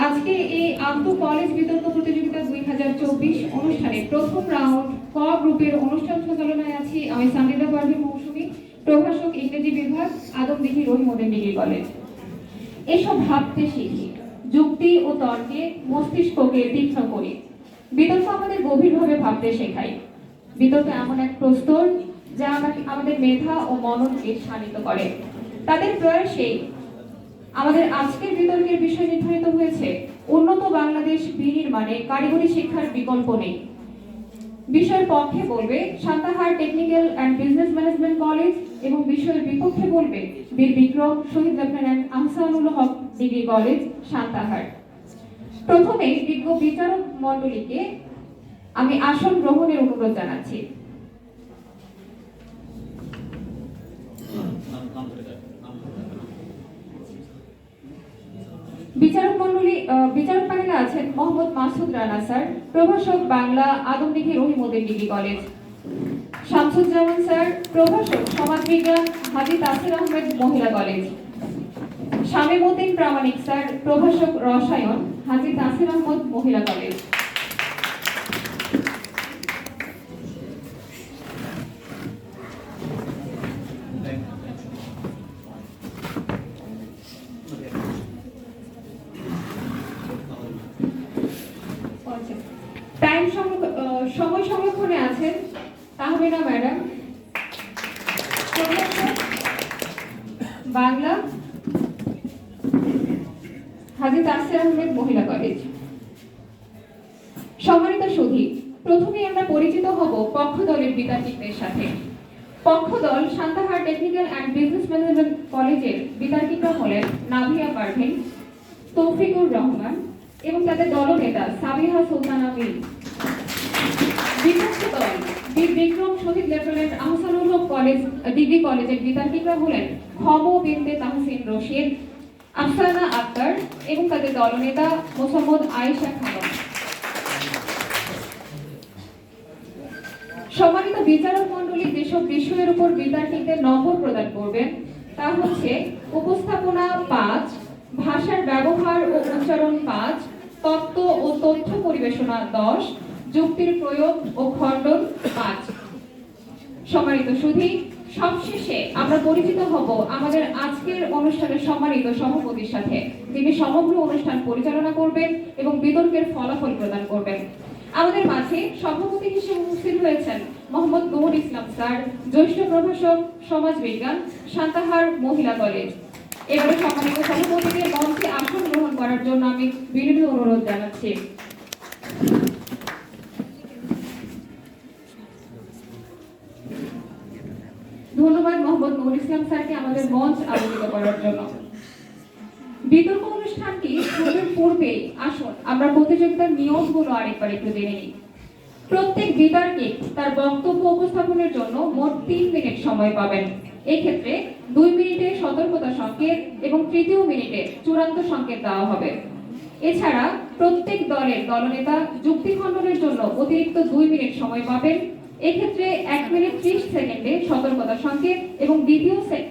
আজকে এই আন্তঃ কলেজ বিতর্ক প্রতিযোগিতা 2024 অনুষ্ঠানে প্রথম রাউন্ড ক গ্রুপের অনুষ্ঠান সঞ্চালনায় আছি আমি সান্দিদা পারভীন মৌসুমী, প্রভাষক ইংরেজি বিভাগ, আদমদীঘি রহিমউদ্দিন ডিগ্রি কলেজ। এসব ভাবতে শিখি, যুক্তি ও তর্কে মস্তিষ্ককে তীক্ষ্ণ করি। বিতর্ক আমাদের গভীরভাবে ভাবতে শেখায়। বিতর্ক এমন এক প্রস্তর যা আমাদের মেধা ও মননকে শানিত করে। তাদের প্রয়াসে আমাদের আজকের বিতর্কের বিষয় নির্ধারিত হয়েছে উন্নত বাংলাদেশ বিনির্মাণে কারিগরি শিক্ষার বিকল্প নেই। বিষয়ের পক্ষে বলবে Santahar technical and business management college এবং বিষয়ের বিপক্ষে বলবে বীর বিক্রম শহীদ লেফটেন্যান্ট আহসানুল হক ডিগ্রি কলেজ সান্তাহার। প্রথমে বিজ্ঞ বিচারক মণ্ডলীকে আমি আসন গ্রহণের অনুরোধ জানাচ্ছি। বিচারক প্যানেলে আছেন মোহাম্মদ মাসুদ রানা স্যার, প্রভাষক Bangla, Adamdighi Rahimuddin degree college. Shamsuzzaman sir, প্রভাষক সমাজবিজ্ঞান, হাজী তাসির আহমেদ মহিলা কলেজ। শামীমউদ্দিন প্রামাণিক স্যার, প্রভাষক রসায়ন, হাজী তাসির আহমেদ মহিলা কলেজ। সময় সংরক্ষণে আছেন তাহমিনা ম্যাডাম, বাংলা, হাজী তাসির আহমেদ মহিলা কলেজ। সম্মানিত সুধী, প্রথমে আমরা পরিচিত হব পক্ষ দলের বিতার্কিকদের সাথে। পক্ষ দল Santahar technical and business management কলেজের বিতার্কিকরা হলেন নাভিয়া পারভীন, তৌফিকুর রহমান এবং তাদের দলনেতা সাবিহা সুলতানা মিল। বিপক্ষ দল বীর বিক্রম শহীদ লেফটেন্যান্ট আহসানুল হক কলেজ ডিগ্রি কলেজের বিতার্কিকরা হলেন খম বিনতে তাহসিন রশিদ, আফসানা আক্তার এবং তাদের দলনেতা মোসাম্মদ আয়েশা খানম। সম্মানিত বিচারক মণ্ডলী যেসব বিষয়ের উপর বিতার্কিকদের নম্বর প্রদান করবেন তা হচ্ছে উপস্থাপনা 5, ভাষার ব্যবহার ও উচ্চারণ 5, তত্ত্ব ও তথ্য পরিবেশনা 10, যুক্তির প্রয়োগ ও খণ্ডন 5। সম্মানিত সুধী, সবশেষে আমরা পরিচিত হব আমাদের আজকের অনুষ্ঠানের সম্মানিত সভাপতির সাথে, যিনি সমগ্র অনুষ্ঠান পরিচালনা করবেন এবং বিতর্কের ফলাফল প্রদান করবেন। আমাদের মাঝে সভাপতি হিসেবে উপস্থিত হয়েছেন মোহাম্মদ নুরুল ইসলাম স্যার, জ্যেষ্ঠ প্রভাষক সমাজবিজ্ঞান, সান্তাহার মহিলা কলেজ। এবারে সম্মানিত সভাপতিকে মঞ্চে আসন গ্রহণ করার জন্য আমি বিনীত অনুরোধ জানাচ্ছি। ধন্যবাদ মোহাম্মদ নুরুল ইসলাম স্যারকে আমাদের মঞ্চ আলোকিত করার জন্য। বিতর্ক অনুষ্ঠানটি শুরুর পূর্বে আসুন আমরা প্রতিযোগিতার নিয়মগুলো আরেকবার একটু জেনে নিই। প্রত্যেক বিতর্কিক তার বক্তব্য উপস্থাপনের জন্য মোট 3 মিনিট সময় পাবেন। এই ক্ষেত্রে 2 মিনিটে সতর্কতা সংকেত এবং তৃতীয় মিনিটে চূড়ান্ত সংকেত দেওয়া হবে। এছাড়া প্রত্যেক দলের দলনেতা যুক্তি খণ্ডনের জন্য অতিরিক্ত 2 মিনিট সময় পাবেন। এক্ষেত্রে 1 মিনিট 30 সেকেন্ডে সতর্কতা সংকেত এবং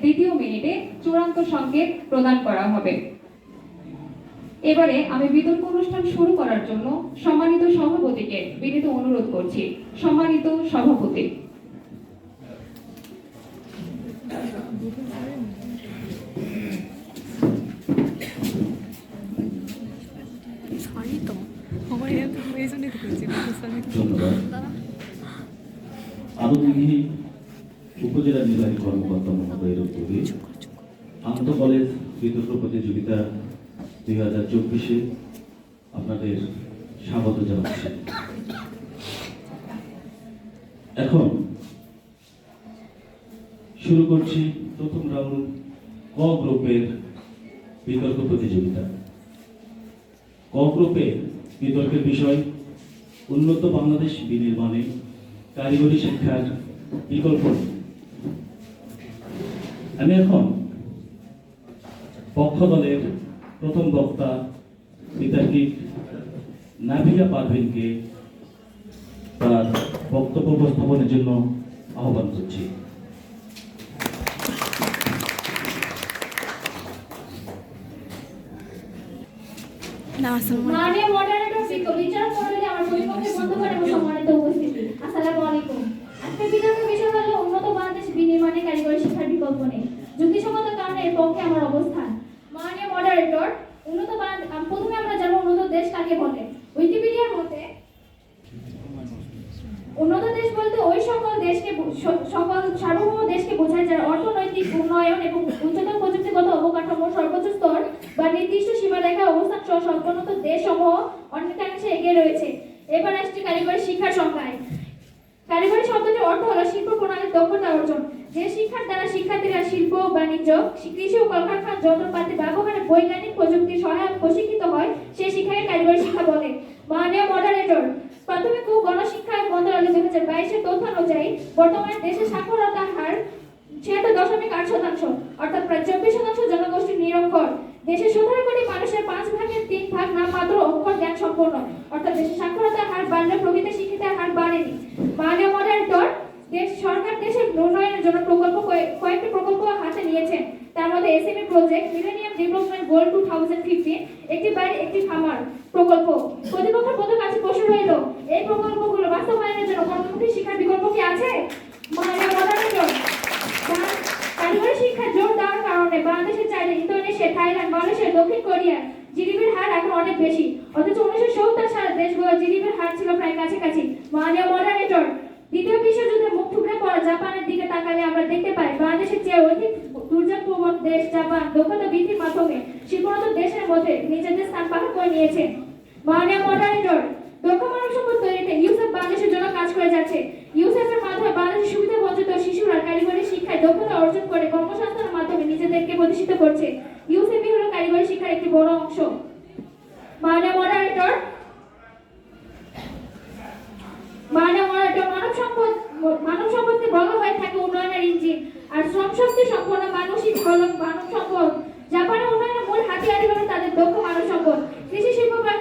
দ্বিতীয় মিনিটে চূড়ান্ত সংকেত প্রদান করা হবে। এবারে আমি বিতর্ক অনুষ্ঠান শুরু করার জন্য সম্মানিত সভাপতিকে বিনীত অনুরোধ করছি। সম্মানিত সভাপতি। আদমদীঘি উপজেলা নির্বাহী কর্মকর্তা মহোদয়ের উদ্যোগে আন্তঃ কলেজ বিতর্ক প্রতিযোগিতা 2024-এ আপনাদের স্বাগত জানাচ্ছি। এখন শুরু করছি প্রথম রাউন্ড ক গ্রুপের বিতর্ক প্রতিযোগিতা। ক গ্রুপের বিতর্কের বিষয় উন্নত বাংলাদেশ বিনির্মাণে কারিগরি শিক্ষার বিকল্প। আমি এখন পক্ষ দলের প্রথম বক্তা বিতার্কিক নাভিয়া পারভীনকে তার বক্তব্য উপস্থাপনের জন্য আহ্বান করছি। মাননীয় মডারেটর বিচারক মণ্ডলী, আমার প্রতিপক্ষের বন্ধুগণ এবং সম্মানিত উপস্থিতি, আসসালামু আলাইকুম। আজকের বিতর্কের বিষয় হলো উন্নত বাংলাদেশ বিনির্মাণে কারিগরি শিক্ষার বিকল্প নেই। যুক্তিসঙ্গত কারণে এর পক্ষে আমার অবস্থান। মাননীয় মডারেটর, প্রথমে আমরা জানবো উন্নত দেশ কাকে বলে। উইকিপিডিয়ার মতে উন্নত দেশ বলতে ওই সকল সার্বভৌম দেশকে বোঝায় যারা অর্থনৈতিক উন্নয়ন এবং উচ্চতর প্রযুক্তিগত অবকাঠামোর সর্বোচ্চ স্তর বা নির্দিষ্ট সীমারেখা অবস্থান সহ সম্পন্ন দেশসমূহ অনেকাংশে এগিয়ে রয়েছে। এবার আসছে কারিগরি শিক্ষার সংজ্ঞায়। কারিগরি শব্দটির অর্থ হলো শিল্প প্রণালীর দক্ষতা অর্জন। যে শিক্ষার দ্বারা শিক্ষার্থীরা শিল্প, বাণিজ্য, কৃষি ও কলকারখানার যন্ত্রপাতি ব্যবহারে বৈজ্ঞানিক প্রযুক্তির সহায়ক প্রশিক্ষিত হয়, সেই শিক্ষাকে কারিগরি শিক্ষা বলে। মাননীয় মডারেটর, প্রাথমিক ও গণশিক্ষা মন্ত্রণালয় 2022 এর তথ্য অনুযায়ী বর্তমানে দেশের সাক্ষরতার হার 76.8%, অর্থাৎ প্রায় 24% জনগোষ্ঠী নিরক্ষর। দেশের 17 কোটি মানুষের 5 ভাগের 3 ভাগ নামমাত্র অক্ষর জ্ঞান সম্পন্ন, অর্থাৎ দেশের সাক্ষরতার হার বাড়লেও প্রকৃত শিক্ষিতের হার বাড়েনি। মাননীয় মডারেটর, সরকার দেশের উন্নয়নের জন্য কয়েকটি প্রকল্প হাতে নিয়েছেন। তার মধ্যে SME project, millennium development goal 2015, একটি বাড়ি একটি খামার প্রকল্প। প্রতিপক্ষের প্রতি কাছে প্রশ্ন রইল, এই প্রকল্পগুলো বাস্তবায়নের জন্য কর্মমুখী শিক্ষার বিকল্প কি আছে? মাননীয় মডারেটর, কারিগরি শিক্ষা জোর দেওয়ার কারণে বাংলাদেশের চাইলে ইন্দোনেশিয়া, থাইল্যান্ড, মালয়েশিয়া, দক্ষিণ কোরিয়া জিডিপির হার এখন অনেক বেশি, অথচ 1970 সালে দেশগুলোর জিডিপির হার ছিল প্রায় কাছাকাছি। মাননীয় মডারেটর, দ্বিতীয় বিশ্বযুদ্ধে মুখ থুবড়ে পড়া জাপানের দিকে তাকালে আমরা দেখতে পাই বাংলাদেশের চেয়ে অধিক দুর্যোগপ্রবণ দেশ জাপান দক্ষতা বৃদ্ধির মাধ্যমে শিল্পোন্নত দেশের মধ্যে নিজেদের স্থান পাকা করে নিয়েছে। মাননীয় মডারেটর, দক্ষ মানব সম্পদ তৈরিতে ইউসেফ বাংলাদেশের জন্য কাজ করে যাচ্ছে। ইউসেফের মাধ্যমে বাংলাদেশের সুবিধা বঞ্চিত শিশুরা কারিগরি শিক্ষায় দক্ষতা অর্জন করে কর্মসংস্থানের মাধ্যমে নিজেদেরকে প্রতিষ্ঠিত করছে। ইউসেফই হলো কারিগরি শিক্ষার একটি বড় অংশ। মাননীয় মডারেটর, মানব সম্পদকে বলা হয়ে থাকে উন্নয়নের ইঞ্জিন, আর শ্রম শক্তি সম্পন্ন মানুষই হলো মানব সম্পদ। জাপানের উন্নয়নের মূল হাতিয়ারই হলো তাদের দক্ষ মানব সম্পদ। কৃষি শিল্প বা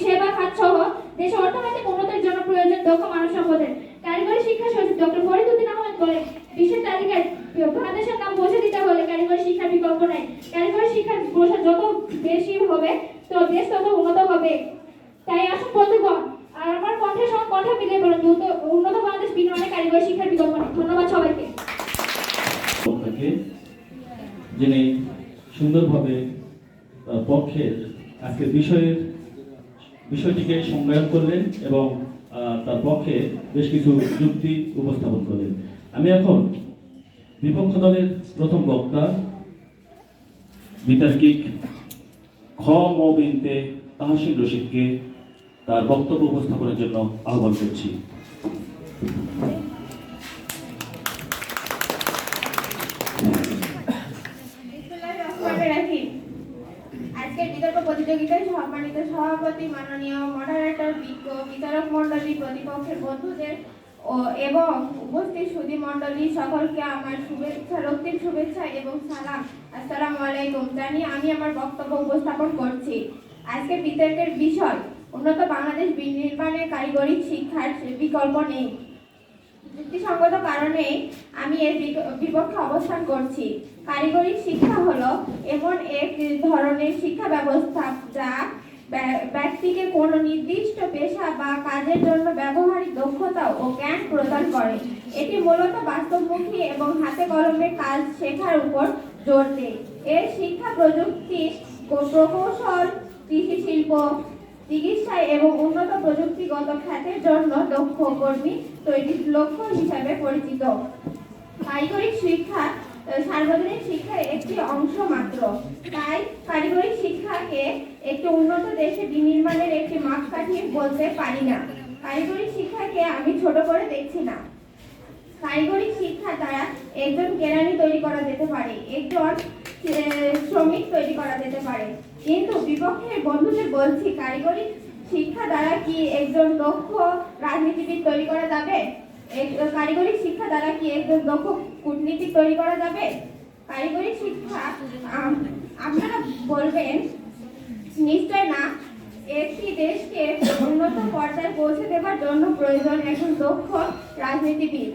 সেবা খাত সহ দেশের অর্থনৈতিক উন্নতির জন্য প্রয়োজন দক্ষ মানব সম্পদের। কারিগরি শিক্ষা সচিব ডক্টর ফরিদউদ্দিন আহমেদ বলেন, বিশ্বের তালিকায় বাংলাদেশের নাম পৌঁছে দিতে হলে কারিগরি শিক্ষার বিকল্প নাই। কারিগরি শিক্ষার প্রসার যত বেশি হবে তো দেশ তত উন্নত হবে। তাই আসুন বন্ধুগণ, আর আমার কণ্ঠের সঙ্গে কণ্ঠ মিলিয়ে বলুন, উন্নত বাংলাদেশ বিনির্মাণে কারিগরি শিক্ষার বিকল্প নেই। ধন্যবাদ সবাইকে। যিনি সুন্দরভাবে পক্ষের আজকের বিষয়টিকে সংজ্ঞায়ন করলেন এবং তার পক্ষে বেশ কিছু যুক্তি উপস্থাপন করলেন। আমি এখন বিপক্ষ দলের প্রথম বক্তা বিতার্কিক খ ম বিনতে তাহসিন রশিদকে তার বক্তব্য উপস্থাপনের জন্য আহ্বান করছি। আজকের বিতর্ক প্রতিযোগিতায় সম্মানিত সভাপতি, মাননীয় মডারেটর, বিজ্ঞ বিচারক মণ্ডলী, প্রতিপক্ষের বন্ধুদের এবং উপস্থিত সুধী মণ্ডলী সকলকে আমার রক্তিম শুভেচ্ছা এবং সালাম। আসসালামু আলাইকুম জানিয়ে আমি আমার বক্তব্য উপস্থাপন করছি। আজকে বিতর্কের বিষয় উন্নত বাংলাদেশ বিনির্মাণে কারিগরি শিক্ষার বিকল্প নেই। যুক্তিসঙ্গত কারণে আমি এর বিপক্ষে অবস্থান করছি। কারিগরি শিক্ষা হলো এমন এক ধরনের শিক্ষা ব্যবস্থা যা ব্যক্তিকে কোনো নির্দিষ্ট পেশা বা কাজের জন্য ব্যবহারিক দক্ষতা ও জ্ঞান প্রদান করে। এটি মূলত বাস্তবমুখী এবং হাতে কলমে কাজ শেখার উপর জোর দেয়। এর শিক্ষা প্রযুক্তি, প্রকৌশল, কৃষি শিল্প, চিকিৎসা এবং উন্নত প্রযুক্তিগত খাতের জন্য দক্ষ কর্মী তৈরির লক্ষ্য হিসাবে পরিচিত। কারিগরি শিক্ষা সার্বজনীন শিক্ষার একটি অংশ মাত্র। তাই কারিগরি শিক্ষাকে একটি উন্নত দেশে বিনির্মাণের একটি মাপকাঠি বলতে পারি না। কারিগরি শিক্ষাকে আমি ছোট করে দেখছি না। কারিগরি শিক্ষা দ্বারা একজন কেরানি তৈরি করা যেতে পারে, একজন শ্রমিক তৈরি করা যেতে পারে, কিন্তু বিপক্ষের বন্ধুদের বলছি, কারিগরি শিক্ষা দ্বারা কি একজন দক্ষ রাজনীতিবিদ তৈরি করা যাবে? কারিগরি শিক্ষা দ্বারা কি একজন দক্ষ কূটনীতিক তৈরি করা যাবে? কারিগরি শিক্ষা আপনারা বলবেন নিশ্চয় না। একটি দেশকে উন্নত পর্যায়ে পৌঁছে দেওয়ার জন্য প্রয়োজন একজন দক্ষ রাজনীতিবিদ,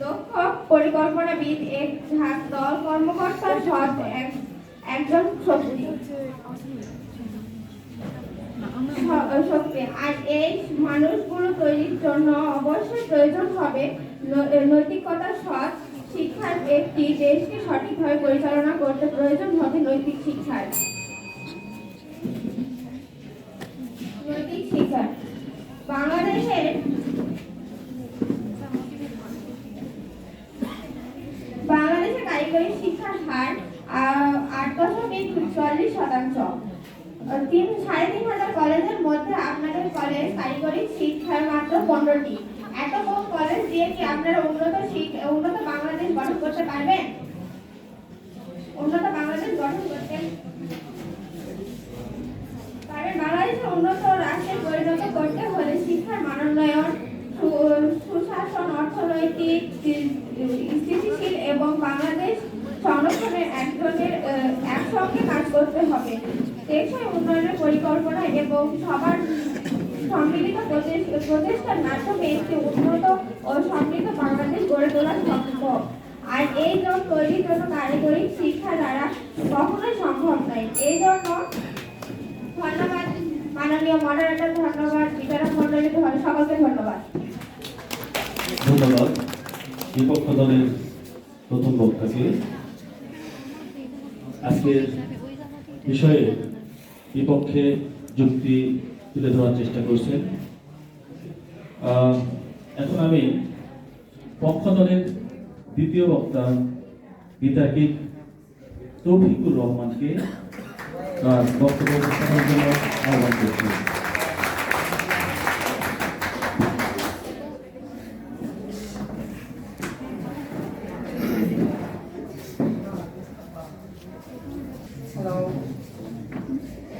দক্ষ পরিকল্পনাবিদ, এক দল কর্মকর্তা, সৎ একজন শক্তি। শক্তি। আর এই মানুষগুলো তৈরির জন্য অবশ্যই প্রয়োজন হবে নৈতিকতা, সৎ শিক্ষার। একটি দেশকে সঠিকভাবে পরিচালনা করতে প্রয়োজন হবে নৈতিক শিক্ষার। নৈতিক শিক্ষা বাংলাদেশের কারিগরি শিক্ষার হার 8.44%। 3,500 কলেজের মধ্যে আপনাদের কলেজ কারিগরি শিক্ষার মাত্র 15টি। এত কম কলেজ দিয়ে কি আপনারা উন্নত বাংলাদেশ গঠন করতে পারবেন? উন্নত বাংলাদেশ গঠন করতে পারবেন? বাংলাদেশের উন্নত রাষ্ট্রে পরিণত করতে হলে শিক্ষার মানোন্নয়ন, সুশাসন, অর্থনৈতিক স্থিতিশীল এবং বাংলাদেশ সংরক্ষণে একসঙ্গে কাজ করতে হবে। টেকসই উন্নয়নের পরিকল্পনা এবং সবার সম্মিলিত প্রচেষ্টার মাধ্যমে একটি উন্নত ও সমৃদ্ধ বাংলাদেশ গড়ে তোলা সম্ভব। আর এই জন্য তৈরির জন্য কারিগরি শিক্ষা দ্বারা কখনোই সম্ভব নয়। এই জন্য ধন্যবাদ মাননীয় মডারেটর, ধন্যবাদ বিচারক মন্ডলী, সকলকে ধন্যবাদ। ধন্যবাদ বিপক্ষ দলের প্রথম বক্তাকে। আজকের বিষয়ে বিপক্ষে যুক্তি তুলে ধরার চেষ্টা করছেন। এখন আমি পক্ষ দলের দ্বিতীয় বক্তা বিতার্কিক তৌফিকুর রহমানকে তার বক্তব্য উপস্থাপনের জন্য আহ্বান করছি।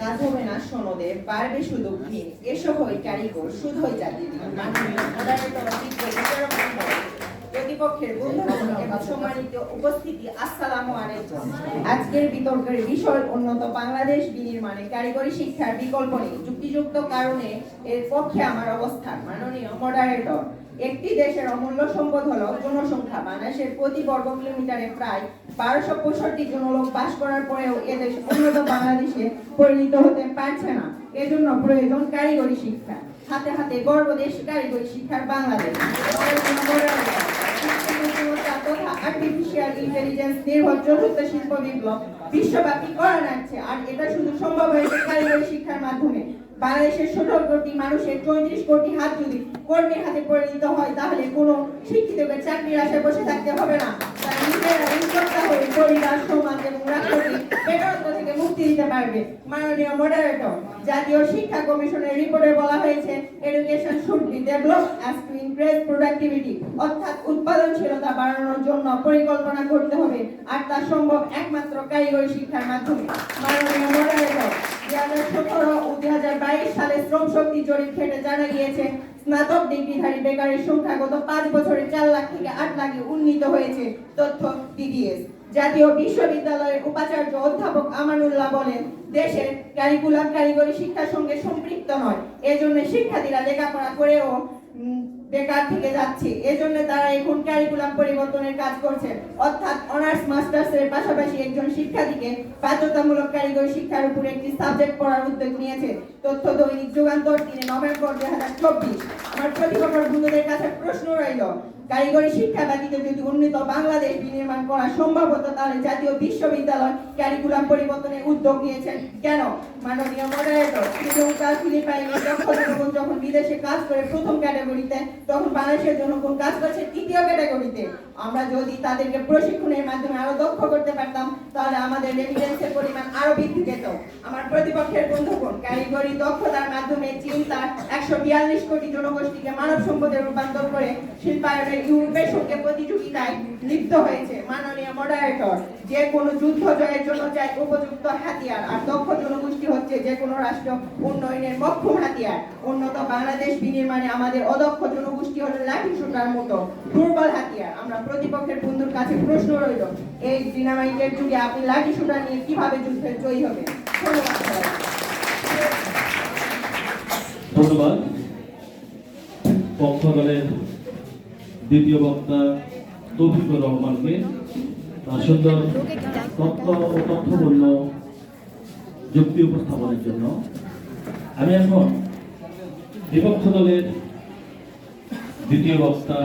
কাজ হবে না সনদে, বাড়বে শুধু ভিড়, এসো হই কারিগর, শুধু হই জাতি প্রতিপক্ষের বন্ধুগণ এবং সম্মানিত উপস্থিতি, আসসালামু আলাইকুম। আজকের বিতর্কের বিষয় উন্নত বাংলাদেশ বিনির্মাণে কারিগরি শিক্ষার বিকল্প নেই। যুক্তিযুক্ত কারণে এর পক্ষে আমার অবস্থান। মাননীয় মডারেটর, একটি দেশের অমূল্য সম্পদ হলো জনসংখ্যা। বাংলাদেশের প্রতি বর্গ কিলোমিটারে প্রায় 1265 জন লোক বাস করার পরেও এদেশ উন্নত বাংলাদেশে পরিণত হতে পারছে না। এজন্য প্রয়োজন কারিগরি শিক্ষা। হাতে হাতে গর্ব দেশ কারিগরি শিক্ষার বাংলাদেশ। আর্টিফিশিয়াল ইন্টেলিজেন্স নির্ভর চতুর্থ শিল্প বিপ্লব বিশ্বব্যাপী করা যাচ্ছে। আর এটা শুধু সম্ভব হয়েছে কারিগরি শিক্ষার মাধ্যমে। বাংলাদেশের 17 কোটি মানুষের 34 কোটি হাত যদি কর্মীর হাতে পরিণত হয়, তাহলে কোনো শিক্ষিতকে চাকরির আশায় বসে থাকতে হবে না। তারা নিজেরা উদ্যোক্তা হয়ে পরিবার, সমাজ এবং রাষ্ট্রকে বেকারত্ব থেকে মুক্তি দিতে পারবে। মাননীয় মডারেটর, জাতীয় শিক্ষা কমিশনের রিপোর্টে বলা হয়েছে education should be developed as to increase productivity, অর্থাৎ উৎপাদনশীলতা বাড়ানোর জন্য পরিকল্পনা করতে হবে। আর তা সম্ভব একমাত্র কারিগরি শিক্ষার মাধ্যমে। মাননীয় মডারেটর, 2017 ও 2022 সালে শ্রম শক্তি জরিপ থেকে জানা গিয়েছে স্নাতক ডিগ্রিধারী বেকারের সংখ্যা গত 5 বছরে 4 লাখ থেকে 8 লাখে উন্নীত হয়েছে। তথ্য ডিবিএস। জাতীয় বিশ্ববিদ্যালয়ের উপাচার্য অধ্যাপক আমানুল্লাহ বলেন, দেশের কারিকুলাম কারিগরি শিক্ষার সঙ্গে সম্পৃক্ত নয়। এজন্য শিক্ষার্থীরা লেখাপড়া করেও বেকার থেকে যাচ্ছে। এজন্য তারা এখন কারিকুলাম পরিবর্তনের কাজ করছে, অর্থাৎ অনার্স মাস্টার্স এর পাশাপাশি একজন শিক্ষার্থীকে বাধ্যতামূলক কারিগরি শিক্ষার উপর একটি সাবজেক্ট পড়ার উদ্যোগ নিয়েছে। তথ্য দৈনিক যুগান্তর 3 নভেম্বর 2024। আমার প্রতিপক্ষ বন্ধুদের কাছে প্রশ্ন রইল, কারিগরি শিক্ষা ব্যতীত যদি উন্নত বাংলাদেশ বিনির্মাণ করা সম্ভব হতো, তাহলে জাতীয় বিশ্ববিদ্যালয় কারিকুলাম পরিবর্তনের উদ্যোগ নিয়েছেন কেন? মাননীয় মডারেটর, শ্রীলঙ্কা, ফিলিপাইনে যখন বিদেশে কাজ করে প্রথম ক্যাটাগরিতে, তখন বাংলাদেশের জনগণ কাজ করছে তৃতীয় ক্যাটাগরিতে। আমরা যদি তাদেরকে প্রশিক্ষণের মাধ্যমে আরো দক্ষ করতে পারতাম, তাহলে আমাদের রেমিটেন্সের পরিমাণ আরো বৃদ্ধি পেত। আমার প্রতিপক্ষের বন্ধুগণ, কারিগরি দক্ষতার মাধ্যমে চীন তার 142 কোটি জনগোষ্ঠীকে মানব সম্পদে রূপান্তর করে শিল্পায়নের ইউরোপের সঙ্গে প্রতিযোগিতায় লিপ্ত হয়েছে। মাননীয় মডারেটর, যে কোনো যুদ্ধ জয়ের জন্য চাই উপযুক্ত হাতিয়ার, আর দক্ষ জনগোষ্ঠী হচ্ছে যে কোনো রাষ্ট্র উন্নয়নের মক্ষম হাতিয়ার। উন্নত বাংলাদেশ বিনির্মাণে আমাদের অদক্ষ জনগোষ্ঠী হলো লাঠি সোঁটার মতো দুর্বল হাতিয়ার। আমরা প্রতিপক্ষের বন্ধুর কাছে প্রশ্ন রইল, এই ডিনামাইটের যুগে আপনি লাঠি সোঁটা নিয়ে কিভাবে যুদ্ধে জয়ী হবেন? ধন্যবাদ পক্ষ দলের দ্বিতীয় বক্তা তৌফিকুর রহমানকে তার সুন্দর তথ্য ও তথ্যপূর্ণ যুক্তি উপস্থাপনের জন্য। আমি এখন বিপক্ষ দলের দ্বিতীয় বক্তা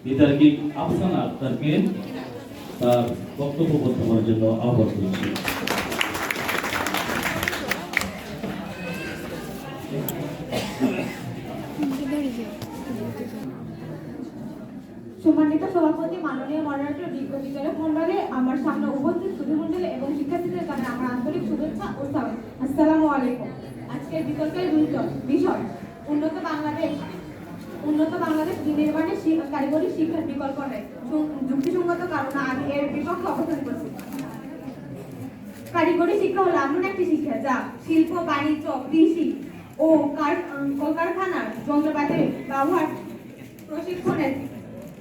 বিতার্কিক আফসানা আক্তারকে তার বক্তব্য উপস্থাপনের জন্য আহ্বান করছি। সম্মানিত সভাপতি, মাননীয় মডারেটর, বিজ্ঞ বিচারক মন্ডলী, আমার সামনে উপস্থিত সুধীমণ্ডলী এবং শিক্ষার্থীদের জানাই আমার আন্তরিক শুভেচ্ছা ও সালাম। আসসালামু আলাইকুম। আজকের বিতর্কের বিষয় উন্নত বাংলাদেশ বিনির্মাণে কারিগরি শিক্ষার বিকল্প নেই। যুক্তিসঙ্গত কারণে আমি এর বিপক্ষে অবস্থান করছি। কারিগরি শিক্ষা হলো এমন একটি শিক্ষা যা শিল্প, বাণিজ্য, কৃষি ও কলকারখানার যন্ত্রপাতির ব্যবহার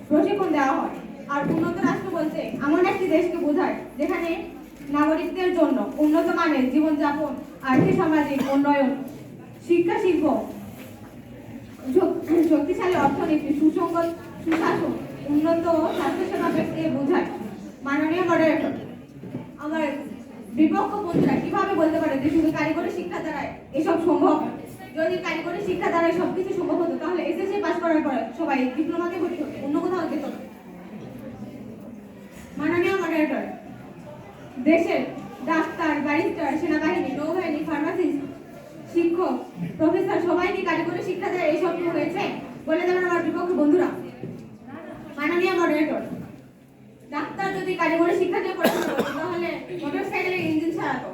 প্রশিক্ষণ দেওয়া হয়। আর উন্নত রাষ্ট্র বলতে এমন একটি দেশকে বোঝায় যেখানে নাগরিকদের জন্য উন্নত মানের জীবনযাপন, আর্থিক সামাজিক উন্নয়ন, শিক্ষা, শিল্প, শক্তিশালী অর্থনীতি, সুসংগত সুশাসন, উন্নত স্বাস্থ্যসেবা বোঝায়। মাননীয় মডারেটর, আমার বিপক্ষ বন্ধুরা কিভাবে বলতে পারে যে শুধু কারিগরি শিক্ষা দ্বারাই এসব সম্ভব? যদি কারিগরি শিক্ষা দ্বারাই সবকিছু সম্ভব হতো তাহলে এসএসসি পাস করার পরে সবাই ডিপ্লোমাতে ভর্তি হতো, অন্য কোথাও যেত না। মাননীয় মডারেটর, দেশের ডাক্তার, ব্যারিস্টার, সেনাবাহিনী, নৌবাহিনী, ফার্মাসিস্ট, শিক্ষক, প্রফেসর সবাই কি কারিগরি শিক্ষা দ্বারা এইসব হয়েছে বলে দেবেন আমার বিপক্ষ বন্ধুরা? মাননীয় মডারেটর, ডাক্তার যদি কারিগরি শিক্ষা নিয়ে পড়াশোনা করতো তাহলে মোটরসাইকেলের ইঞ্জিন চালাতো,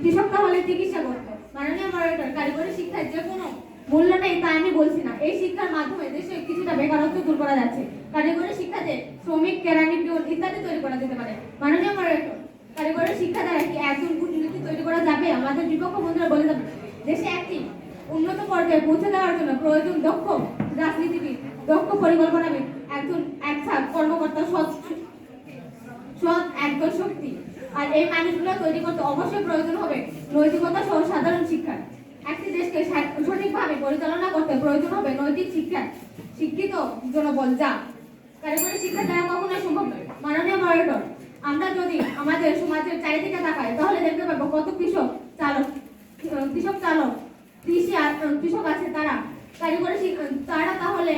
কৃষক তাহলে চিকিৎসা করতো। মাননীয় মডারেটর, কারিগরি শিক্ষায় যে কোনো মূল্য নেই তা আমি বলছি না। এই শিক্ষার মাধ্যমে দেশে কিছুটা বেকারত্ব দূর করা যাচ্ছে। কারিগরি শিক্ষাতে শ্রমিক, কেরানি, পিয়ন ইত্যাদি তৈরি করা যেতে পারে। মাননীয় মডারেটর, কারিগরি শিক্ষা দ্বারা কি একজন কূটনীতি তৈরি করা যাবে? আমাদের বিপক্ষ বন্ধুরা বলে যাবে দেশে একটি উন্নত পর্যায়ে পৌঁছে দেওয়ার জন্য প্রয়োজন দক্ষ রাজনীতিবিদ, দক্ষ পরিকল্পনাবিদ, একজন একসাথ কর্মকর্তা, সৎ একজন শক্তি। আর এই মানুষগুলো তৈরি করতে অবশ্যই প্রয়োজন হবে নৈতিকতা সহ সাধারণ শিক্ষা। একটি দেশকে সঠিকভাবে পরিচালনা করতে প্রয়োজন হবে নৈতিক শিক্ষা, শিক্ষিত জনবল, যা কারিগরি শিক্ষা দ্বারা কখনোই সম্ভব নয়। মাননীয় মডারেটর, আমরা যদি আমাদের সমাজের চারিদিকে তাকাই তাহলে দেখতে পাবো কত কৃষক চালক কৃষক আছে, তারা তাহলে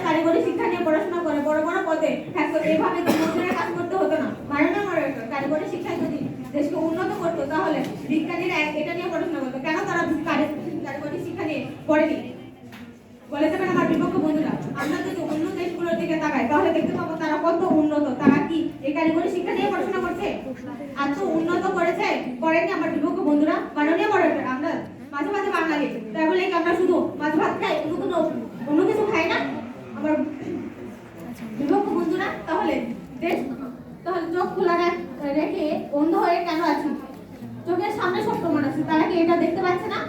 কারিগরি শিক্ষা নিয়ে পড়াশোনা করে বড় বড় পদে থাকতো। এইভাবে মজুরের কাজ করতে হতো না। মাননীয় মডারেটর, কারিগরি শিক্ষায় যদি দেশকে উন্নত করতো তাহলে বিজ্ঞানীরা এটা নিয়ে পড়াশোনা করতো। কেন তারা কারিগরি শিক্ষা নিয়ে পড়েনি বলে দেবেন আমার বিপক্ষ বন্ধুরা? আমরা যদি অন্য দেশগুলোর দিকে তাকাই তাহলে দেখতে পাবো তারা কত উন্নত। তারা কি এই কারিগরি শিক্ষা নিয়ে পড়াশোনা করছে? এত উন্নত করেনি আমার বিপক্ষ বন্ধুরা? মাননীয় মডারেটর, আমরা মাঝে মাঝে বাঙালি, তাই বলে কি আমরা শুধু মাছ ভাত খাই, অন্য কিছু খাই না? আমার বিপক্ষ বন্ধুরা, তাহলে চোখ খোলা রেখে অন্ধ হয়ে কেন আছি? চোখের সামনে সব প্রমাণ আছে, তারা কি এটা দেখতে পাচ্ছে না?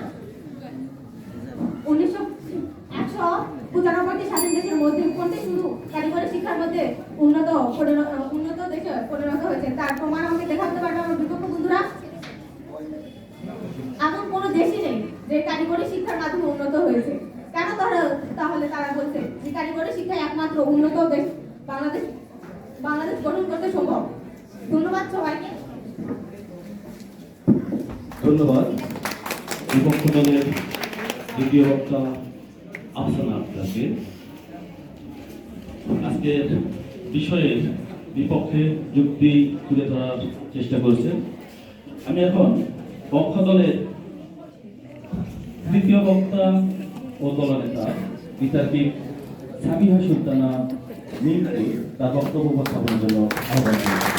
195টি স্বাধীন দেশের মধ্যে কোনটি শুধু কারিগরি শিক্ষার মধ্যে উন্নত দেশে পরিণত হয়েছে তার প্রমাণ আমাকে দেখাতে পারবে আমার বিপক্ষ বন্ধুরা? এমন কোনো দেশই নেই যে কারিগরি শিক্ষার মাধ্যমে উন্নত হয়েছে। কেন তাহলে তারা বলছে যে কারিগরি শিক্ষা একমাত্র উন্নত দেশ বাংলাদেশ গঠন করতে সম্ভব? ধন্যবাদ সবাইকে। ধন্যবাদ। বিপক্ষ দলের দ্বিতীয় বক্তা আফসানা আক্তারকে আজকের বিষয়ের বিপক্ষে যুক্তি তুলে ধরার চেষ্টা করেছেন। আমি এখন পক্ষ দলের তৃতীয় বক্তা ও দলনেতা বিতার্কিক সাবিহা সুলতানা মিমকে তার বক্তব্য উপস্থাপনের জন্য আহ্বান জানাচ্ছি।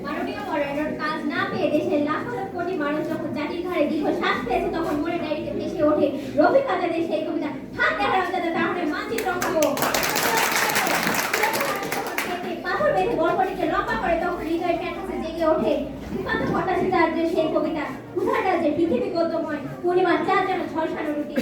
মাননীয় মডারেটর, কাজ না পেয়ে দেশের লাখ লাখ কোটি মানুষ যখন জাতির ঘাড়ে দীর্ঘ শ্বাস পেয়েছে তখন মনে ডায়েরিতে ভেসে ওঠে রফিকাতের সেই কবিতা, হাত দেখা রাস্তাতে তাহলে মানচিত্র খাবো পাথর বেঁধে গল্পটিকে লম্বা করে তখন হৃদয়ের ক্যানভাসে জেগে ওঠে শ্রীকান্ত ভট্টাচার্যের সেই কবিতা, ক্ষুধার রাজ্যে পৃথিবী গদ্যময় পূর্ণিমার চাঁদ যেন ঝলসানো রুটি।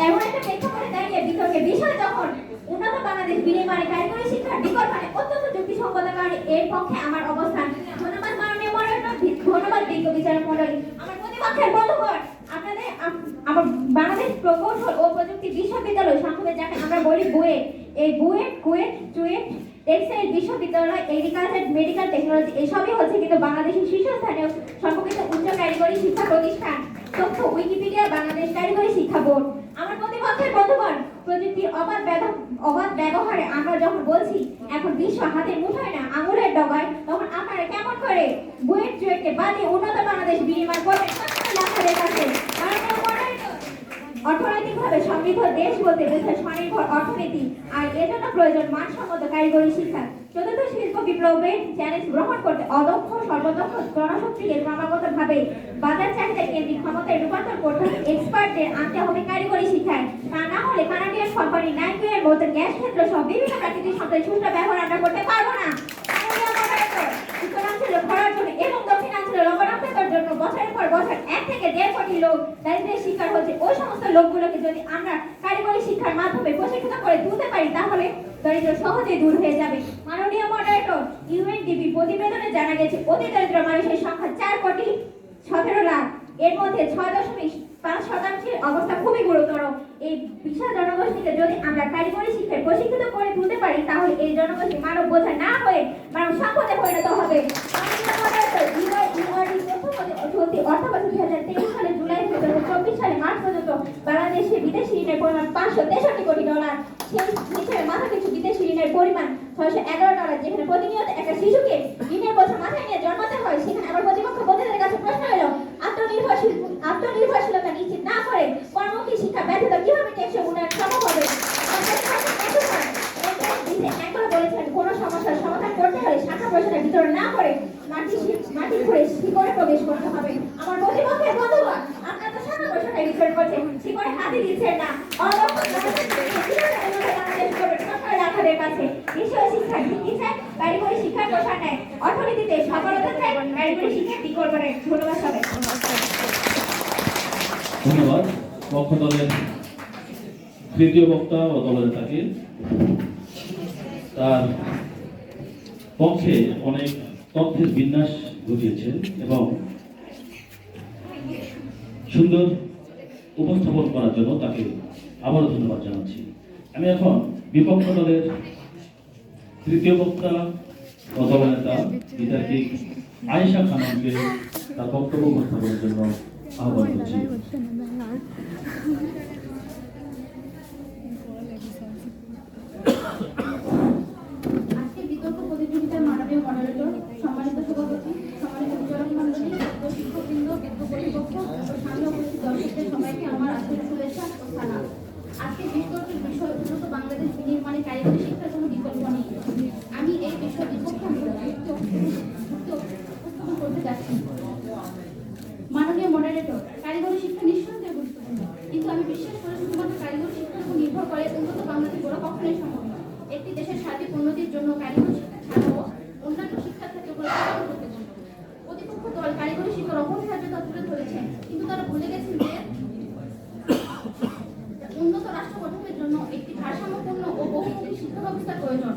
এমন একটা প্রেক্ষাপটে দাঁড়িয়ে বিতর্কের বিষয় যখন উন্নত বাংলাদেশ বিনির্মাণে কারিগরি শিক্ষার বিকল্প অত্যন্ত যুক্তিসহ বিসঙ্গতার কারণে এর পক্ষে আমার অবস্থান। ধন্যবাদ মাননীয় মডারেটর, ধন্যবাদ বিজ্ঞ বিচারক মণ্ডলী। আমার প্রতিপক্ষের বন্ধুগণ, আপনাদের আমার বাংলাদেশ প্রকৌশল ও প্রযুক্তি বিশ্ববিদ্যালয় সংক্ষেপে যাকে আমরা বলি বুয়েট, এই বুয়েট, কুয়েট, চুয়েট, টেক্সটাইল বিশ্ববিদ্যালয়, এগ্রিকালচার, মেডিকেল টেকনোলজি এসবই হচ্ছে কিন্তু বাংলাদেশের শীর্ষস্থানীয় সম্পর্কিত উচ্চ কারিগরি শিক্ষা প্রতিষ্ঠান। তথ্য উইকিপিডিয়া, বাংলাদেশ কারিগরি শিক্ষা বোর্ড। আমার প্রতিপক্ষের বন্ধুগণ, প্রযুক্তির অবাধ ব্যবহারে আমরা যখন বলছি এখন বিশ্ব হাতের মুঠোয় না আঙুলের ডগায়, তখন আপনারা কেমন করে বুয়েট চুয়েটকে বাদে উন্নত বাংলাদেশ বিনিময় করবেন আপনাদের কাছে? মাননীয় মডারেটর, অর্থনৈতিকভাবে সমৃদ্ধ দেশ বলতে বোঝায় স্বনির্ভর অর্থনীতি, আর এজন্য প্রয়োজন মানসম্মত কারিগরি শিক্ষা। চতুর্থ শিল্প বিপ্লবের চ্যালেঞ্জ গ্রহণ করতে অদক্ষ সর্বদক্ষ জনশক্তিকে ক্রমাগতভাবে বাজার চাহিদা কেন্দ্রিক ক্ষমতায় রূপান্তর করতে হবে, এক্সপার্টদের আনতে হবে কারিগরি শিক্ষায়। তা না হলে কানাডিয়ান কোম্পানি নাইকের মতো গ্যাস ক্ষেত্র সহ বিভিন্ন প্রাকৃতিক সম্পদের সুষ্ঠু ব্যবহার আমরা করতে পারবো না। মাননীয় মডারেটর, উত্তরাঞ্চলে খরার জন্য এবং দক্ষিণাঞ্চলে লবণাক্ততার জন্য বছরের পর বছর 1 থেকে 1.5 কোটি লোক দারিদ্র্যের শিকার হচ্ছে। ওই সমস্ত লোকগুলোকে যদি আমরা কারিগরি শিক্ষার মাধ্যমে প্রশিক্ষিত করে তুলতে পারি তাহলে দরিদ্র সহজেই দূর হয়ে যাবে। মাননীয় মডারেটর, ইউএনডিপি প্রতিবেদনে জানা গেছে অতি দরিদ্র মানুষের সংখ্যা 4,17,00,000। এর মধ্যে 6.5% অবস্থা খুবই গুরুতর। এই বিশাল জনগোষ্ঠীকে যদি আমরা কারিগরি শিক্ষায় প্রশিক্ষিত করে তুলতে পারি তাহলে এই জনগোষ্ঠী মানব বোঝা না হয়ে মানব সম্পদে পরিণত হবে। মাননীয় মডারেটর, ইউআরডি চলতি অর্থবছর 2023 সালে জুলাই থেকে 2024 সালে মার্চ পর্যন্ত বাংলাদেশে বিদেশি ঋণের পরিমাণ $563 কোটি। সেই হিসেবে মাথাপিছু বিদেশি ঋণের পরিমাণ $611। যেখানে প্রতিনিয়ত একটা শিশুকে ঋণের বোঝা মাথায় নিয়ে জন্মাতে হয়, সেখানে আমার প্রতিপক্ষ বন্ধুদের কাছে প্রশ্ন এলো, আত্মনির্ভরশীলতা নিশ্চিত না করে কর্মমুখী শিক্ষা ব্যতীত কিভাবে টেকসই উন্নয়ন সম্ভব হবে? বলেছেন কোন সমস্যার সমাধান করতে হলে শাখা প্রশাখার ভিতরে না করে মাটি খুঁড়ে শিকড়ে প্রবেশ করতে হবে। আমার প্রতিপক্ষের বন্ধুগণ, আপনারা তো শাখা প্রশাখায় বিচার করছেন, শিকড়ে হাতে দিচ্ছেন না। আপনাদের কাছে বিষয় শিক্ষার ভিত্তি চাই, কারিগরি শিক্ষার প্রসার নেয়, অর্থনীতিতে সফলতা চাই, কারিগরি শিক্ষার বিকল্প নেই। ধন্যবাদ সবাই। ধন্যবাদ। পক্ষ দলের তৃতীয় বক্তা ও দলনেতাকে তার পক্ষে অনেক তথ্যের বিন্যাস ঘটিয়েছেন এবং সুন্দর উপস্থাপন করার জন্য তাকে আবারও ধন্যবাদ জানাচ্ছি। আমি এখন বিপক্ষ দলের তৃতীয় বক্তা ও দলনেতা বিতার্কিক আয়েশা খানমকে তার বক্তব্য উপস্থাপনের জন্য আহ্বান করছি। আজকের বিতর্ক প্রতিযোগিতার মাননীয় মডারেটর, সম্মানিত সভাপতি, সম্মানিত বিচারক মণ্ডলী, শিক্ষকবৃন্দ, বিজ্ঞ কর্তৃপক্ষ ও সামনে উপস্থিত দর্শকদের সবাইকে আমার আন্তরিক শুভেচ্ছা ও সালাম। আজকের বিতর্কের বিষয় উন্নত বাংলাদেশ বিনির্মাণে কারিগরি শিক্ষার কোনো বিকল্প নেই। আমি এই বিষয়ে বিপক্ষে উপস্থাপন করতে যাচ্ছি। মাননীয় মডারেটর, কারিগরি শিক্ষা নিঃসন্দেহে গুরুত্বপূর্ণ, কিন্তু আমি বিশ্বাস করি শুধুমাত্র কারিগরি শিক্ষার উপর নির্ভর করে উন্নত বাংলাদেশ গড়া কখনোই সম্ভব নয়। একটি দেশের সার্বিক উন্নতির জন্য কারিগরি শিক্ষা ছাড়াও অন্যান্য শিক্ষার ক্ষেত্রে গুরুত্বপূর্ণ। প্রতিপক্ষ দল কারিগরি শিক্ষার অপরিহার্যতা তুলে ধরেছেন, কিন্তু তারা ভুলে গেছেন যে উন্নত রাষ্ট্র গঠনের জন্য একটি ভারসাম্যপূর্ণ ও বহুমুখী শিক্ষা ব্যবস্থার প্রয়োজন।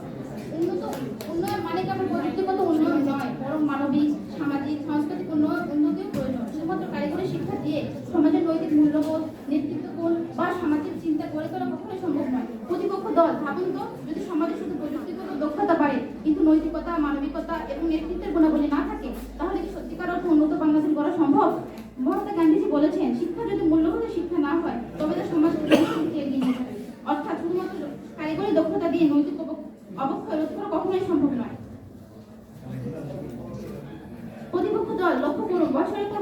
উন্নয়ন মানে কেবল প্রযুক্তিগত উন্নয়ন নয়, বরং মানবিক, সামাজিক, সাংস্কৃতিক উন্নতিও প্রয়োজন। শুধুমাত্র কারিগরি শিক্ষা দিয়ে সমাজের নৈতিক মূল্যবোধ, নেতৃত্বগুণ বা সামাজিক চিন্তা গড়ে তোলা কখনোই সম্ভব নয়। প্রতিপক্ষ দল, ভাবুন তো, যদি সমাজে শুধু প্রযুক্তিগত দক্ষতা বাড়ে কিন্তু নৈতিকতা, মানবিকতা এবং নেতৃত্বের গুণাবলী না থাকে, তাহলে কি সত্যিকার অর্থে উন্নত বাংলাদেশ গড়া সম্ভব? মহাত্মা গান্ধীজি বলেছেন, শিক্ষা যদি মূল্যবোধ শিক্ষা না হয় তবে তা সমাজকে এগিয়ে নিয়ে যাবে। অর্থাৎ শুধুমাত্র কারিগরি দক্ষতা দিয়ে নৈতিক অবক্ষয় রোধ করা কখনোই সম্ভব নয়। প্রতিপক্ষ দল, লক্ষ্য করুন, বছরের পর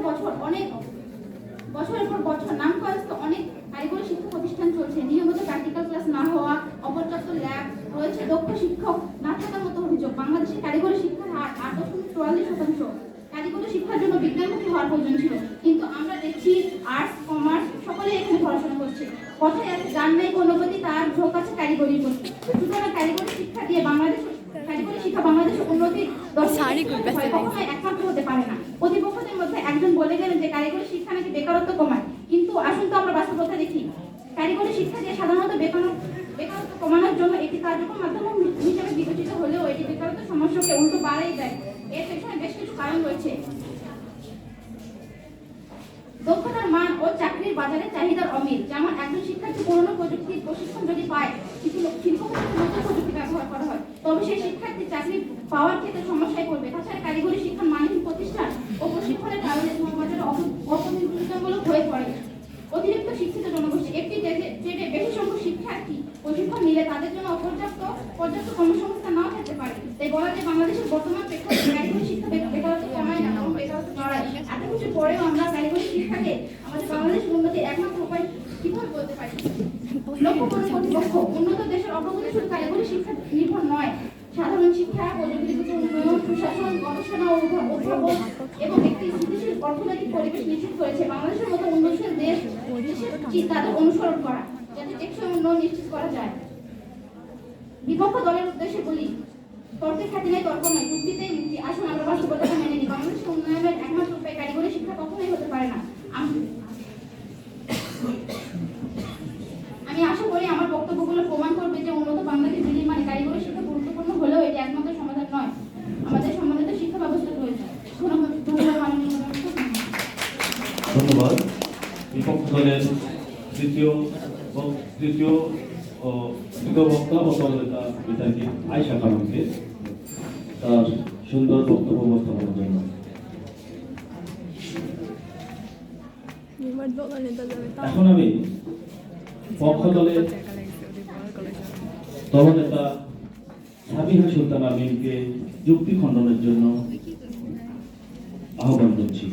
বছর নাম করাস্ত অনেক কারিগরি শিক্ষা প্রতিষ্ঠান চলছে। নিয়মিত প্র্যাকটিক্যাল ক্লাস না হওয়া, অপর্যাপ্ত ল্যাব রয়েছে, দক্ষ শিক্ষক না থাকার মতো অভিযোগ। বাংলাদেশে কারিগরি শিক্ষার হার 8.44%। কারিগরি শিক্ষার জন্য বিজ্ঞানমুখী হওয়ার প্রয়োজন ছিল, কিন্তু আমরা দেখছি আর্টস, কমার্স সকলেই এখানে পড়াশোনা করছে। কথায় আছে, গান নাই কোনো গতি, তার ঝোঁক আছে কারিগরির প্রতি। সুতরাং কারিগরি শিক্ষা বাংলাদেশের উন্নতির কখনোই একমাত্র হতে পারে না। প্রতিপক্ষদের মধ্যে একজন বলে গেলেন যে কারিগরি শিক্ষা নাকি বেকারত্ব কমায়, কিন্তু আসুন তো আমরা বাস্তবতা দেখি। কারিগরি শিক্ষা দিয়ে সাধারণত বেকারত্ব কমানোর জন্য একটি কার্যকর মাধ্যম হিসেবে বিবেচিত হলেও এটি বেকারত্ব সমস্যা বাড়াই দেয়। এর পেছনে বেশ কিছু কারণ রয়েছে। দক্ষতার মান ও চাকরির বাজারে চাহিদার অমিল। যেমন একজন শিক্ষার্থী পুরনো প্রযুক্তির প্রশিক্ষণ যদি পায়, কিছু শিল্পক্ষেত্রে নতুন প্রযুক্তি ব্যবহার করা হয়, তবে সেই শিক্ষার্থী চাকরি পাওয়ার ক্ষেত্রে সমস্যায় পড়বে। তাছাড়া কারিগরি শিক্ষার মানহীন প্রতিষ্ঠান ও প্রশিক্ষণের কারণে সমাজের অপনির্ভরতামূলক হয়ে পড়ে। অতিরিক্ত শিক্ষিত জনগোষ্ঠী। একটি ট্রেডে বেশি সংখ্যক শিক্ষার্থী প্রশিক্ষণ নিলে তাদের জন্য পর্যাপ্ত কর্মসংস্থান নাও থাকতে পারে। তাই বলা যায় বাংলাদেশের বর্তমান প্রেক্ষাপটে কারিগরি শিক্ষা বেকারত্ব কমায় না, বরং বেকারত্ব বাড়ায়। এত কিছু পরেও আমরা কারিগরি শিক্ষাকে আমাদের বাংলাদেশের উন্নতির একমাত্র উপায় কিভাবে বলতে পারি? লক্ষ্য করুন কর্তৃপক্ষ। উন্নত দেশের অগ্রগতি শুধু কারিগরি শিক্ষা নির্ভর নয়। সাধারণ শিক্ষা, প্রযুক্তিগত উন্নয়ন, সুশাসন, গবেষণা ও উদ্ভাবন এবং একটি স্থিতিশীল অর্থনৈতিক পরিবেশ নিশ্চিত করেছে বাংলাদেশের মতো উন্নয়নশীল দেশের তাদের অনুসরণ করা, যাতে টেকসই উন্নয়ন নিশ্চিত করা যায়। বিপক্ষ দলের উদ্দেশ্যে বলি, তর্কের খ্যাতি নাই, তর্ক নয়, যুক্তিতেই মুক্তি। আসুন আমরা বাস্তবতাকে মেনে নিই। বাংলাদেশের উন্নয়নের একমাত্র উপায় কারিগরি শিক্ষা কখনোই হতে পারে না। আমি আশা করি আমার বক্তব্যগুলো প্রমাণ করবে যে উন্নত বাংলাদেশ বিনির্মাণে কারিগরি শিক্ষা গুরুত্বপূর্ণ হলেও এটি একমাত্র সমাধান নয়। আমাদের সম্মানিত শিক্ষা ব্যবস্থা রয়েছে। ধন্যবাদ মাননীয় প্রধানমন্ত্রী। ধন্যবাদ। বিপক্ষ দলের তৃতীয় বক্তা ও দলনেতা বিধায়ক আয়েশা খানমকে তার সুন্দর বক্তব্য উপস্থাপনের জন্য। এখন আমি পক্ষ দলের দলনেতা সাবিহা সুলতানা মিমকে যুক্তি খণ্ডনের জন্য আহ্বান করছি।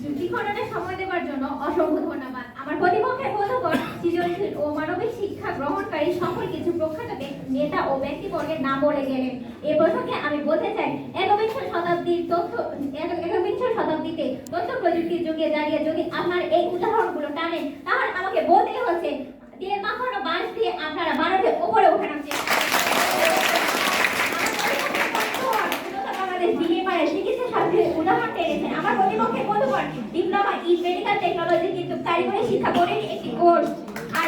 যুক্তিখণ্ডনের সময় দেওয়ার জন্য অসংখ্য ধন্যবাদ। আমার প্রতিপক্ষের বন্ধুগণ সৃজনশীল ও মানবিক শিক্ষা গ্রহণকারী সকল কিছু প্রখ্যাত নেতা ও ব্যক্তিবর্গের নাম বলে গেলেন। এ প্রসঙ্গে আমি বলতে চাই, একবিংশ শতাব্দীতে তথ্য প্রযুক্তির যুগে দাঁড়িয়ে যদি আপনার এই উদাহরণগুলো টানেন, তাহলে আমাকে বলতেই হচ্ছে তেল মাখানো বাঁশ দিয়ে আপনারা ভারতের উপরে ওঠানোর চেষ্টা চিকিৎসা শাস্ত্রের উদাহরণ টেনেছেন। আমার প্রতিপক্ষের বন্ধুগণ ডিপ্লোমা ইন মেডিকেল টেকনোলজি কিন্তু কারিগরি শিক্ষা বোর্ডের একটি কোর্স, আর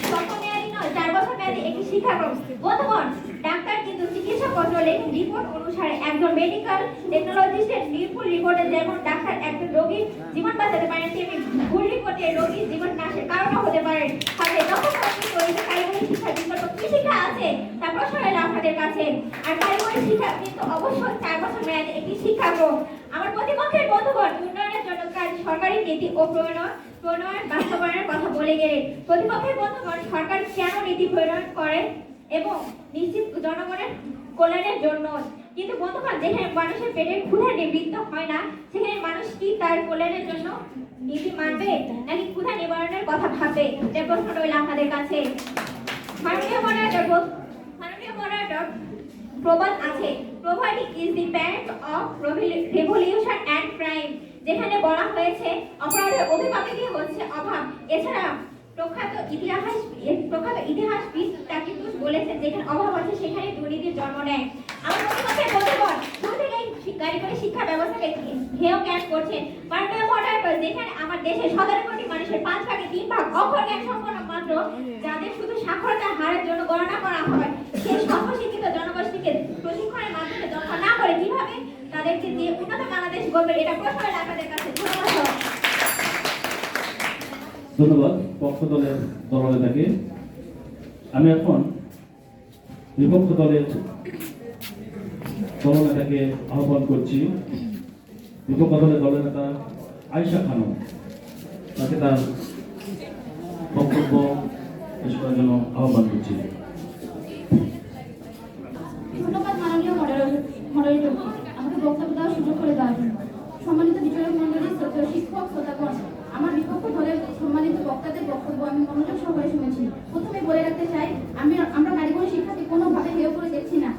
স্বল্প মেয়াদী নয়, 4 বছর মেয়াদী একটি শিক্ষাক্রম। বন্ধুগণ, ডাক্তার কিন্তু চিকিৎসাপত্র লেখেন রিপোর্ট অনুসারে। একজন মেডিকেল টেকনোলজিস্টের নির্ভুল রিপোর্টে যেমন ডাক্তার একজন রোগীর জীবন বাঁচাতে পারেন, তেমনি ভুল রিপোর্টে রোগীর জীবন নাশের কারণও হতে পারে। ফলে কারিগরি শিক্ষার বিকল্প কি শিক্ষা আছে তা প্রশ্ন রইল আপনাদের কাছে। আর কারিগরি শিক্ষা কিন্তু অবশ্যই 4 বছর মেয়াদী একটি শিক্ষাক্রম। আমার প্রতিপক্ষের বন্ধুগণ উন্নয়নের জন্য সরকারি নীতি ও প্রণয়ন বাস্তবায়নের কথা বলে গেলেন। প্রতিপক্ষের বন্ধুগণ সরকার কেন নীতি প্রণয়ন করে এবং নিশ্চিত জনগণের কল্যাণের জন্য, কিন্তু বন্ধুগণ যেখানে মানুষের পেটের ক্ষুধা নিবৃত্ত হয় না, সেখানে মানুষ কি তার কল্যাণের জন্য নীতি মানবে নাকি ক্ষুধা নিবারণের কথা ভাববে? এটা প্রশ্ন রইল আপনাদের কাছে। মাননীয় মডারেটর প্রবাদ আছে, poverty is the parent of revolution and crime. যেখানে বলা হয়েছে অপরাধের অভিভাবকই হচ্ছে অভাব। এছাড়া প্রখ্যাত ইতিহাসবিদ টাকিটুস বলেছেন, যেখানে অভাব আছে সেখানে দুর্নীতির জন্ম নেয়। আমার প্রতিপক্ষের বন্ধুগণ দূর থেকেই কারিগরি শিক্ষা ব্যবস্থাকে হেয় জ্ঞান করছেন। মাননীয় মডারেটর, যেখানে আমার দেশে 17 কোটি মানুষের 5 ভাগে 3 ভাগ অক্ষর জ্ঞান সম্পন্ন মাত্র, যাদের শুধু সাক্ষরতার হারের জন্য গণনা করা হয়, সেই স্বল্প শিক্ষিত জনগোষ্ঠীকে প্রশিক্ষণের মাধ্যমে দক্ষ না করে কিভাবে তাদেরকে দিয়ে উন্নত বাংলাদেশ গড়বে? এটা প্রশ্ন আপনাদের কাছে। ধন্যবাদ পক্ষ দলের দলনেতাকে। আমি এখন বিপক্ষ দলের দলনেতাকে আহ্বান করছি। বিপক্ষ দলের দলনেতা আয়েশা খানম, তাকে তার বক্তব্য পেশ করার জন্য আহ্বান করছি। ধন্যবাদ মাননীয় মডারেটর, আমাকে বক্তব্য দেওয়ার সুযোগ করে দেওয়ার জন্য। সম্মানিত বিচারক মণ্ডলী, শ্রদ্ধেয় শিক্ষক, শ্রোতাগণ, আমার বিপক্ষ দলের সম্মানিত বক্তাদের বক্তব্য আমি মনোযোগ সহকারে শুনেছি। প্রথমে বলে রাখতে চাই, আমরা কারিগরি শিক্ষাকে কোনোভাবে হেয় করে দেখছি না।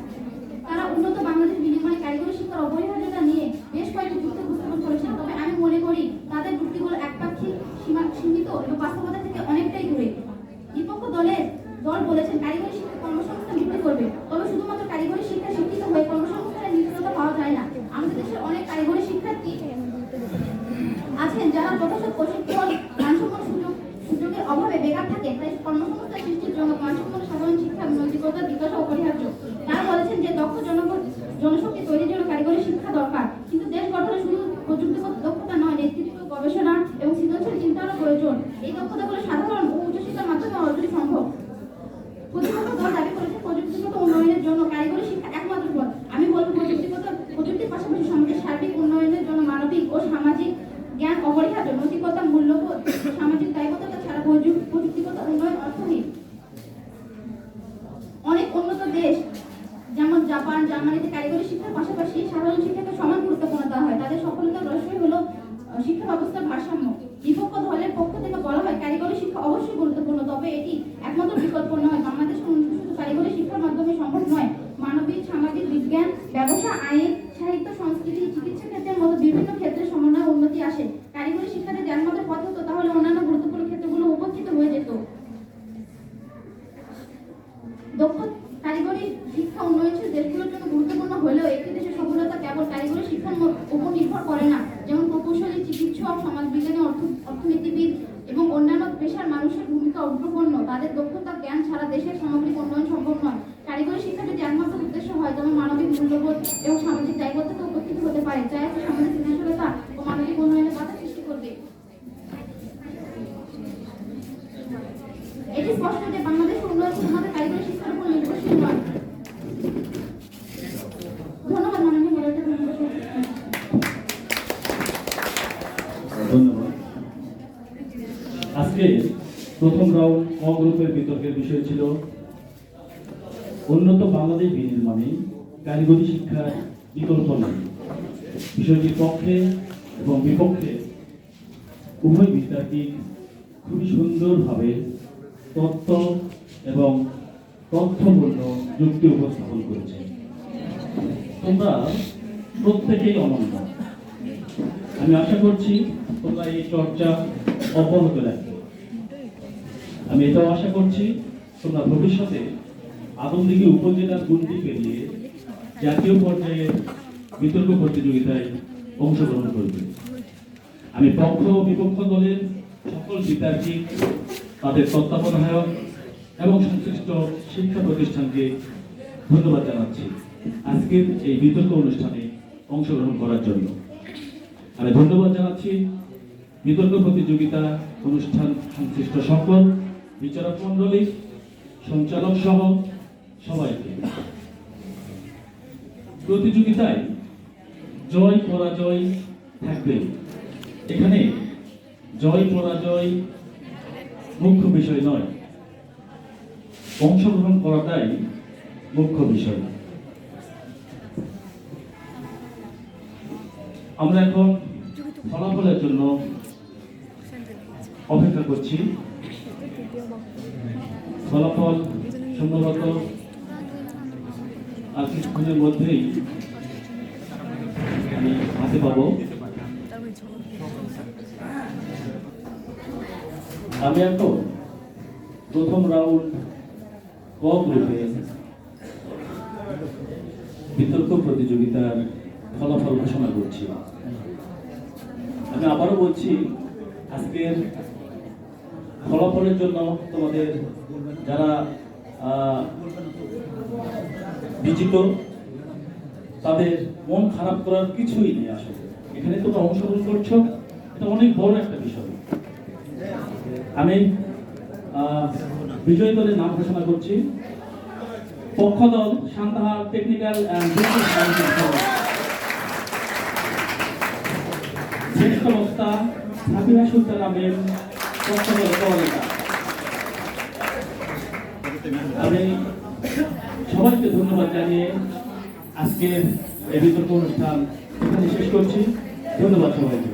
তারা উন্নত বাংলাদেশ বিনির্মাণে কারিগরি শিক্ষার অপরিহার্যতা নিয়ে বেশ কয়েকটি যুক্তি উপস্থাপন করেছেন। তবে আমি মনে করি তাদের যুক্তিগুলো একপাক্ষিক, সীমিত এবং বাস্তবতা থেকে অনেকটাই দূরে। বিপক্ষ দল বলেছেন কারিগরি শিক্ষা কর্মসংস্থান বৃদ্ধি করবে, তবে শুধু মানসম্পন্ন সাধারণ শিক্ষা নৈতিকতার বিকাশ অপরিহার্য। তারা বলেছেন যে দক্ষ জনশক্তি তৈরির জন্য কারিগরি শিক্ষা দরকার, কিন্তু দেশ গঠনে শুধু প্রযুক্তিগত দক্ষতা নয়, নেতৃত্ব, গবেষণা এবং সৃজনশীল চিন্তারও প্রয়োজন। এই দক্ষতাগুলো সাধারণ ও উচ্চশিক্ষার মাধ্যমে অর্জন সম্ভব। প্রতিপক্ষ দল দাবি করেছে প্রযুক্তিগত উন্নয়নের জন্য কারিগরি শিক্ষা একমাত্র পথ। আমি বলবো প্রযুক্তির পাশাপাশি সমাজের সার্বিক উন্নয়নের জন্য মানবিক ও সামাজিক জ্ঞান অপরিহার্য। নৈতিকতা, মূল্যবোধ, সামাজিক দায়বদ্ধতা ছাড়া প্রযুক্তিগত উন্নয়ন অর্থহীন। অনেক উন্নত দেশ যেমন জাপান, জার্মানিতে কারিগরি শিক্ষার পাশাপাশি সাধারণ শিক্ষাকে সমান গুরুত্বপূর্ণ দেওয়া হয়। তাদের সফলতার রহস্যই হলো শিক্ষা ব্যবস্থার ভারসাম্য। বিপক্ষ দলের পক্ষ থেকে বলা হয় কারিগরি শিক্ষা অবশ্যই গুরুত্বপূর্ণ, তবে এটি একমাত্র বিকল্প নয়। বাংলাদেশের উন্নতি শুধু কারিগরি শিক্ষার মাধ্যমে সম্ভব নয়। মানবিক, সামাজিক, বিজ্ঞান, ব্যবসা, আইন, সাহিত্য, সংস্কৃতি, চিকিৎসা ক্ষেত্রের মতো বিভিন্ন ক্ষেত্রে সমন্বয় উন্নতি আসে। কারিগরি শিক্ষাটা যদি একমাত্র পথ হতো তাহলে অন্যান্য গুরুত্বপূর্ণ ক্ষেত্রগুলো উপেক্ষিত হয়ে যেত। দক্ষ কারিগরি শিক্ষা উন্নয়নশীল দেশগুলোর জন্য গুরুত্বপূর্ণ হলেও একটি দেশের সফলতা কেবল কারিগরি শিক্ষার উপর নির্ভর করে না। যেমন প্রকৌশলী, চিকিৎসক, সমাজবিজ্ঞানী, অর্থনীতিবিদ এবং অন্যান্য পেশার মানুষের ভূমিকা অগ্রগণ্য। তাদের দক্ষতা, জ্ঞান ছাড়া দেশের সামগ্রিক উন্নয়ন সম্ভব নয়। কারিগরি শিক্ষা যদি একমাত্র উদ্দেশ্য হয় তবে মানবিক মূল্যবোধ এবং সামাজিক দায়বদ্ধতা উপস্থিত হতে পারে, যা একটি সমাজের সৃজনশীলতা ও মানবিক উন্নয়নের বাধা সৃষ্টি করবে। এটি স্পষ্ট যে বাংলাদেশের উন্নয়ন শুধুমাত্র কারিগরি শিক্ষার উপর নির্ভরশীল নয়। ধন্যবাদ মাননীয় মডারেটর। ধন্যবাদ। আজকে প্রথম রাউন্ড ক গ্রুপের বিতর্কের বিষয় ছিল উন্নত বাংলাদেশ বিনির্মাণে কারিগরি শিক্ষার বিকল্প নেই। বিষয়টির পক্ষে এবং বিপক্ষে উভয় বিদ্যার্থী খুবই সুন্দরভাবে তথ্য এবং তথ্যপূর্ণ যুক্তি উপস্থাপন করেছে। তোমরা প্রত্যেকেই অনন্য। আমি আশা করছি তোমরা এই চর্চা অব্যাহত রাখবে। আমি এটাও আশা করছি তোমরা ভবিষ্যতে আদমদীঘি উপজেলার গুণটি পেরিয়ে জাতীয় পর্যায়ে বিতর্ক প্রতিযোগিতায় অংশগ্রহণ করবে। আমি পক্ষ ও বিপক্ষ দলের সকল বিদ্যার্থী, তাদের তত্ত্বাবধায়ক এবং সংশ্লিষ্ট শিক্ষা প্রতিষ্ঠানকে ধন্যবাদ জানাচ্ছি আজকের এই বিতর্ক অনুষ্ঠানে অংশগ্রহণ করার জন্য। আমি ধন্যবাদ জানাচ্ছি বিতর্ক প্রতিযোগিতা অনুষ্ঠান সংশ্লিষ্ট সকল বিচারক মণ্ডলী, সঞ্চালক সহ সবাইকে। প্রতিযোগিতায় জয় পরাজয় থাকবে। এখানে জয় পরাজয় মুখ্য বিষয় নয়, অংশগ্রহণ করাটাই মুখ্য বিষয়। আমরা এখন ফলাফলের জন্য অপেক্ষা করছি। ফলাফল সম্ভবত আর কিছুক্ষণের মধ্যেই আমি হাতে পাবো। আমি এখন প্রথম রাউন্ড ক গ্রুপে বিতর্ক প্রতিযোগিতার ফলাফল ঘোষণা করছি। আমি আবারও বলছি, আজকের ফলাফলের জন্য তোমাদের যারা বিজিত তাদের মন খারাপ করার কিছুই নেই। আসলে এখানে তোমরা অংশগ্রহণ করছো, এটা অনেক বড় একটা বিষয়। আমি বিজয়ী দলের নাম ঘোষণা করছি। পক্ষ দল সান্তাহার টেকনিক্যাল অ্যান্ড বিজনেস সায়েন্সের শ্রেষ্ঠ বক্তা সাবিহা সুলতানা ম্যাম, পক্ষ দল সহযোগিতা। আমি সবাইকে ধন্যবাদ জানিয়ে আজকের এই বিতর্ক অনুষ্ঠান এখানে শেষ করছি। ধন্যবাদ সবাইকে।